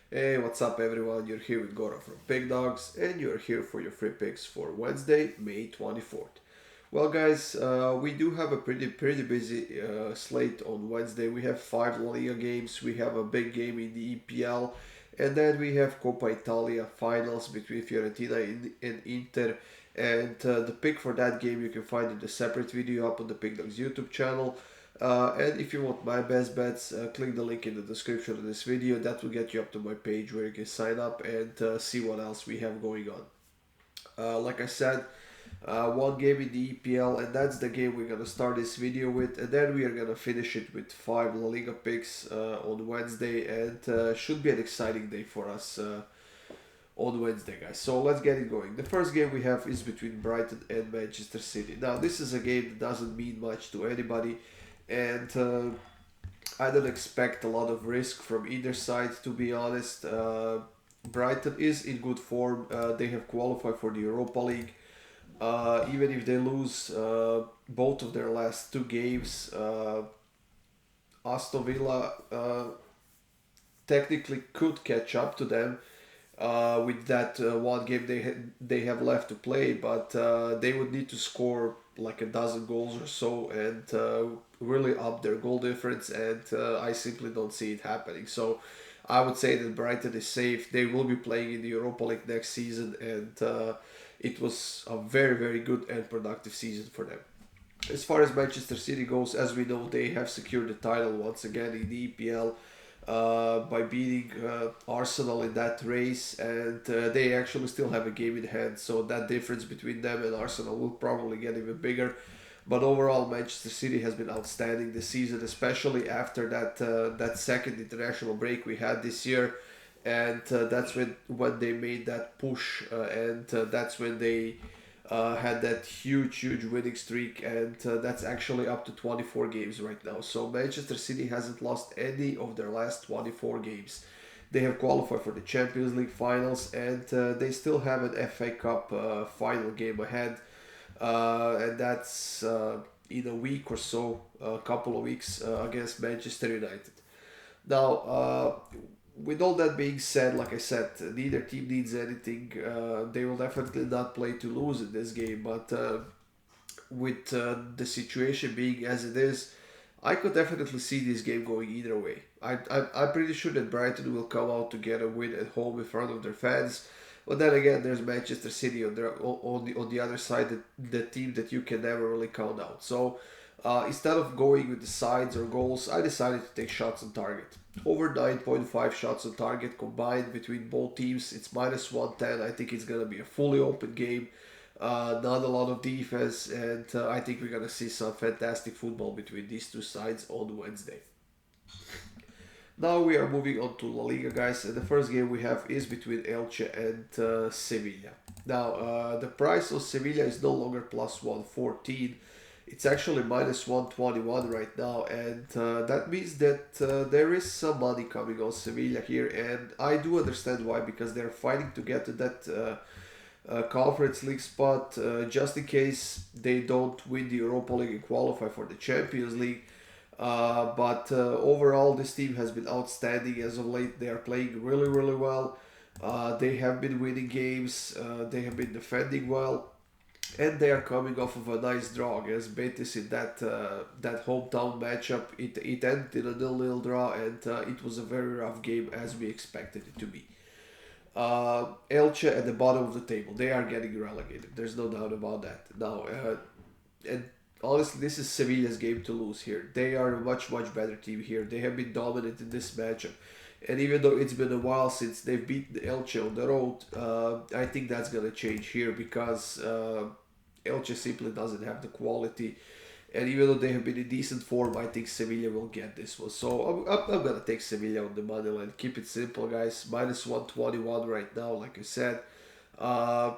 Hey, what's up everyone? You're here with Goran from Pickdawgz and you're here for your free picks for Wednesday, May 24th. Well guys, we do have a pretty busy slate on Wednesday. We have 5 La Liga games, we have a big game in the EPL, and then we have Coppa Italia finals between Fiorentina and Inter. And the pick for that game you can find in the separate video up on the Pickdawgz YouTube channel. And if you want my best bets, click the link in the description of this video. That will get you up to my page where you can sign up and see what else we have going on. Like I said, one game in the EPL, and that's the game we're gonna start this video with, and then we are gonna finish it with 5 La Liga picks on Wednesday, and should be an exciting day for us on Wednesday, guys. So let's get it going. The first game we have is between Brighton and Manchester City. Now, this is a game that doesn't mean much to anybody, and I don't expect a lot of risk from either side, to be honest. Brighton is in good form. They have qualified for the Europa League. Even if they lose both of their last 2 games, Aston Villa technically could catch up to them with that one game they have left to play, but they would need to score like a dozen goals or so and really up their goal difference, and I simply don't see it happening. So I would say that Brighton is safe. They will be playing in the Europa League next season, and it was a very good and productive season for them. As far as Manchester City goes, as we know, they have secured the title once again in the EPL by beating Arsenal in that race, and they actually still have a game in hand. So that difference between them and Arsenal will probably get even bigger. But overall, Manchester City has been outstanding this season, especially after that second international break we had this year, and that's when they made that push, and that's when they had that huge winning streak, and that's actually up to 24 games right now. So Manchester City hasn't lost any of their last 24 games. They have qualified for the Champions League finals, and they still have an FA Cup final game ahead, and that's in a week or so, a couple of weeks against Manchester United. Now, with all that being said, like I said, neither team needs anything. They will definitely not play to lose in this game, but with the situation being as it is, I could definitely see this game going either way. I'm pretty sure that Brighton will come out to get a win at home in front of their fans. But then again, there's Manchester City on the other side, the team that you can never really count out. So instead of going with the sides or goals, I decided to take shots on target. Over 9.5 shots on target combined between both teams. It's minus 110. I think it's going to be a fully open game. Not a lot of defense, and I think we're going to see some fantastic football between these two sides on Wednesday. Now we are moving on to La Liga, guys. And the first game we have is between Elche and Sevilla. Now, the price of Sevilla is no longer plus 114. It's actually minus 121 right now, and that means that there is some money coming on Sevilla here, and I do understand why, because they're fighting to get to that Conference League spot just in case they don't win the Europa League and qualify for the Champions League. But overall, this team has been outstanding as of late. They are playing really well. They have been winning games. They have been defending well, and they are coming off of a nice draw against Betis in that hometown matchup. It ended in a 0-0 draw, and it was a very rough game as we expected it to be. Elche at the bottom of the table. They are getting relegated. There's no doubt about that. Now, and honestly, this is Sevilla's game to lose here. They are a much better team here. They have been dominant in this matchup. And even though it's been a while since they've beaten Elche on the road, I think that's going to change here, because Elche simply doesn't have the quality. And even though they have been in decent form, I think Sevilla will get this one. So I'm going to take Sevilla on the money line. Keep it simple, guys. Minus 121 right now, like I said. Uh,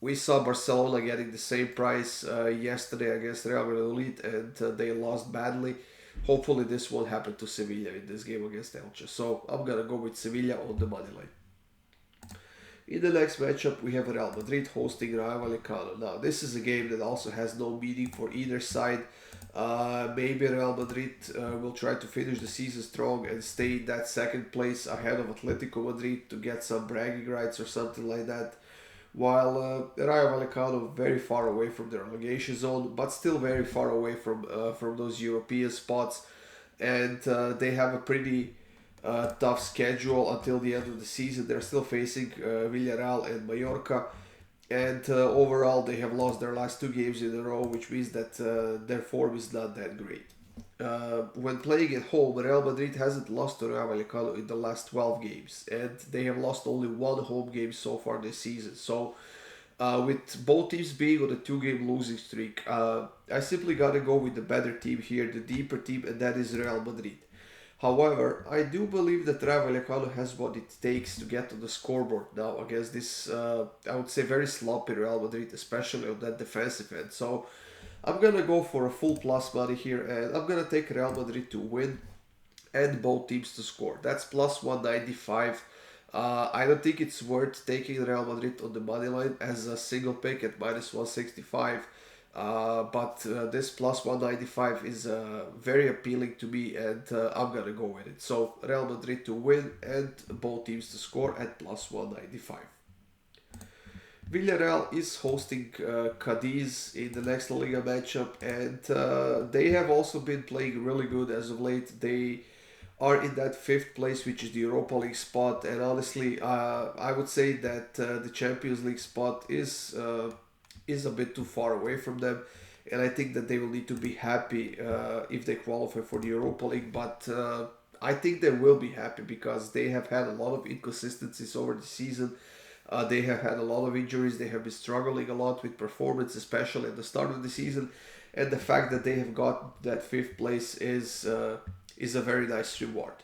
we saw Barcelona getting the same price yesterday against Real Madrid, and they lost badly. Hopefully this won't happen to Sevilla in this game against Elche. So I'm going to go with Sevilla on the money line. In the next matchup, we have Real Madrid hosting Rayo Vallecano. Now, this is a game that also has no meaning for either side. Maybe Real Madrid will try to finish the season strong and stay in that second place ahead of Atletico Madrid to get some bragging rights or something like that. While Rayo Vallecano very far away from the relegation zone, but still very far away from those European spots, and they have a pretty tough schedule until the end of the season. They're still facing Villarreal and Mallorca, and overall they have lost their last two games in a row, which means that their form is not that great. When playing at home, Real Madrid hasn't lost to Rayo Vallecano in the last 12 games, and they have lost only one home game so far this season. So, with both teams being on a two-game losing streak, I simply gotta go with the better team here, the deeper team, and that is Real Madrid. However, I do believe that Rayo Vallecano has what it takes to get on the scoreboard now against this, I would say, very sloppy Real Madrid, especially on that defensive end. So, I'm gonna go for a full plus money here, and I'm gonna take Real Madrid to win and both teams to score. That's plus 195. I don't think it's worth taking Real Madrid on the money line as a single pick at minus 165. But this plus 195 is very appealing to me, and I'm gonna go with it. So Real Madrid to win and both teams to score at plus 195. Villarreal is hosting Cadiz in the next LaLiga matchup, and they have also been playing really good as of late. They are in that fifth place, which is the Europa League spot, and honestly, I would say that the Champions League spot is a bit too far away from them, and I think that they will need to be happy if they qualify for the Europa League. But I think they will be happy because they have had a lot of inconsistencies over the season. They have had a lot of injuries. They have been struggling a lot with performance, especially at the start of the season. And the fact that they have got that fifth place is a very nice reward.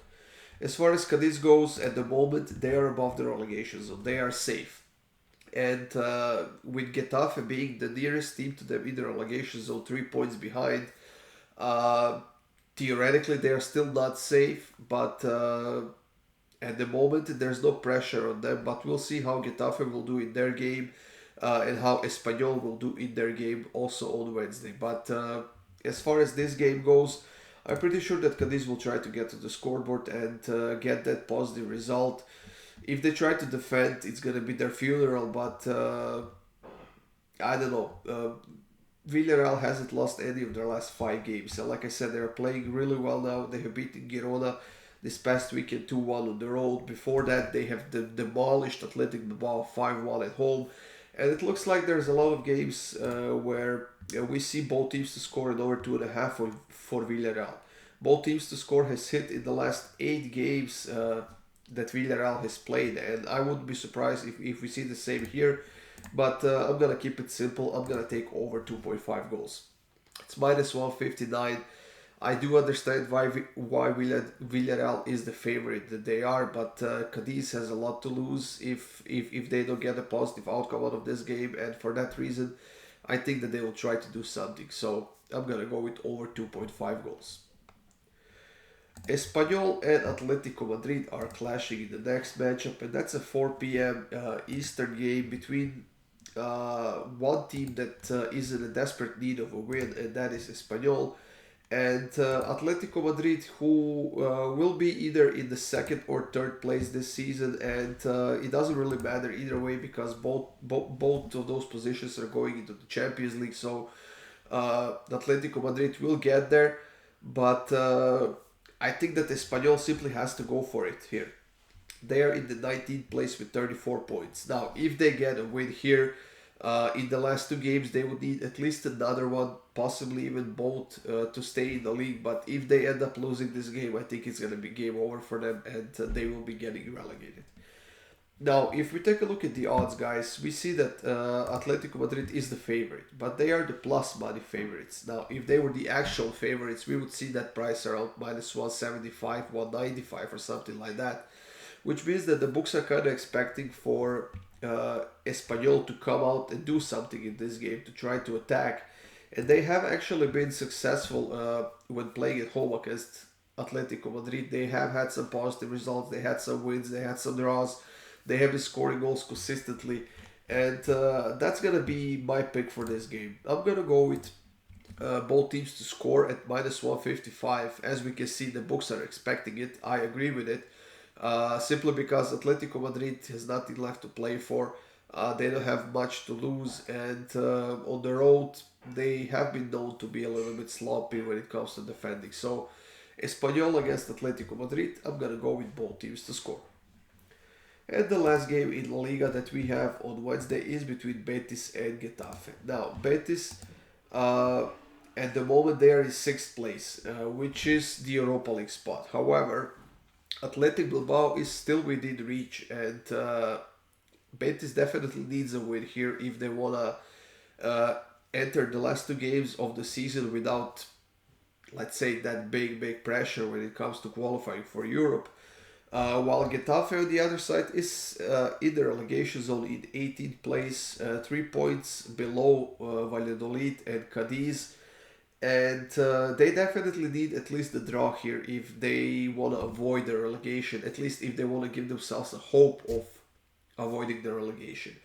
As far as Cadiz goes, at the moment they are above the relegation zone. They are safe. And with Getafe being the nearest team to them in the relegation zone, 3 points behind, theoretically they are still not safe, but at the moment there's no pressure on them. But we'll see how Getafe will do in their game and how Espanyol will do in their game also on Wednesday. But as far as this game goes, I'm pretty sure that Cadiz will try to get to the scoreboard and get that positive result. If they try to defend, it's going to be their funeral, but I don't know. Villarreal hasn't lost any of their last 5 games. And like I said, they're playing really well now. They have beaten Girona this past weekend 2-1 on the road. Before that, they have demolished Athletic Bilbao 5-1 at home. And it looks like there's a lot of games where we see both teams to score in over 2.5 for Villarreal. Both teams to score has hit in the last 8 games that Villarreal has played. And I wouldn't be surprised if we see the same here. But I'm going to keep it simple. I'm going to take over 2.5 goals. It's minus 159. I do understand why Villarreal is the favorite that they are, but Cadiz has a lot to lose if they don't get a positive outcome out of this game, and for that reason, I think that they will try to do something. So I'm gonna go with over 2.5 goals. Espanyol and Atletico Madrid are clashing in the next matchup, and that's a 4 p.m. Eastern game between one team that is in a desperate need of a win, and that is Espanyol, and Atletico Madrid, who will be either in the second or third place this season, and it doesn't really matter either way because both of those positions are going into the Champions League. So Atletico Madrid will get there, but I think that Espanyol simply has to go for it here. They are in the 19th place with 34 points. Now, if they get a win here, in the last 2 games, they would need at least another one, possibly even both, to stay in the league. But if they end up losing this game, I think it's going to be game over for them, and they will be getting relegated. Now, if we take a look at the odds, guys, we see that Atletico Madrid is the favorite, but they are the plus money favorites. Now, if they were the actual favorites, we would see that price around minus 175, 195 or something like that, which means that the books are kind of expecting for Espanyol to come out and do something in this game to try to attack, and they have actually been successful when playing at home against Atletico Madrid. They have had some positive results, they had some wins, they had some draws, They have been scoring goals consistently, and that's gonna be my pick for this game. I'm gonna go with both teams to score at -155. As we can see, the books are expecting it. I agree with it. Simply because Atletico Madrid has nothing left to play for. They don't have much to lose, and on the road, they have been known to be a little bit sloppy when it comes to defending. So, Espanyol against Atletico Madrid, I'm gonna go with both teams to score. And the last game in LaLiga that we have on Wednesday is between Betis and Getafe. Now, Betis, uh, at the moment, they are in sixth place, which is the Europa League spot. However, Athletic Bilbao is still within reach, and Betis definitely needs a win here if they wanna enter the last two games of the season without, let's say, that big pressure when it comes to qualifying for Europe. While Getafe on the other side is in the relegation zone in 18th place, 3 points below Valladolid and Cadiz. And they definitely need at least the draw here if they want to avoid the relegation, at least if they want to give themselves a hope of avoiding the relegation.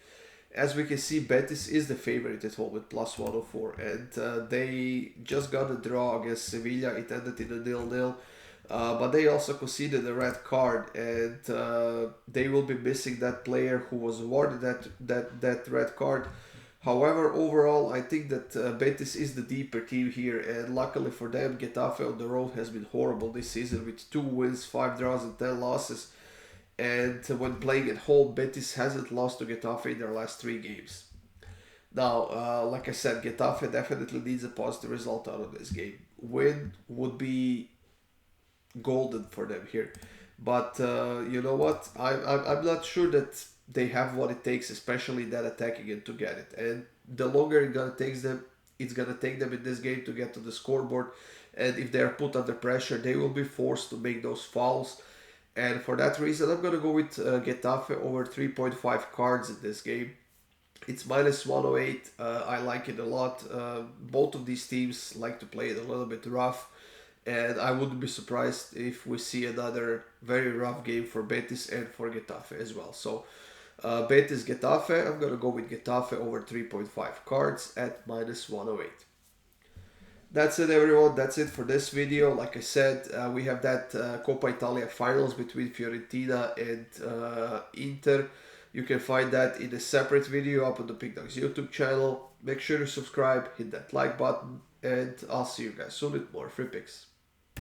As we can see, Betis is the favorite at home with +104, and they just got a draw against Sevilla. It ended in a 0-0. But they also conceded a red card, and they will be missing that player who was awarded that red card. However, overall, I think that Betis is the deeper team here, and luckily for them, Getafe on the road has been horrible this season with 2 wins, 5 draws, and 10 losses. And when playing at home, Betis hasn't lost to Getafe in their last 3 games. Now, like I said, Getafe definitely needs a positive result out of this game. Win would be golden for them here. But you know what? I'm not sure that they have what it takes, especially that attacking end, to get it. And the longer it's gonna take them in this game to get to the scoreboard. And if they are put under pressure, they will be forced to make those fouls. And for that reason, I'm gonna go with Getafe over 3.5 cards in this game. It's -108. I like it a lot. Both of these teams like to play it a little bit rough. And I wouldn't be surprised if we see another very rough game for Betis and for Getafe as well. So, Betis Getafe, I'm going to go with Getafe over 3.5 cards at -108. That's it, everyone. That's it for this video. Like I said, we have that Coppa Italia finals between Fiorentina and Inter. You can find that in a separate video up on the Pickdawgz YouTube channel. Make sure to subscribe, hit that like button, and I'll see you guys soon with more free picks.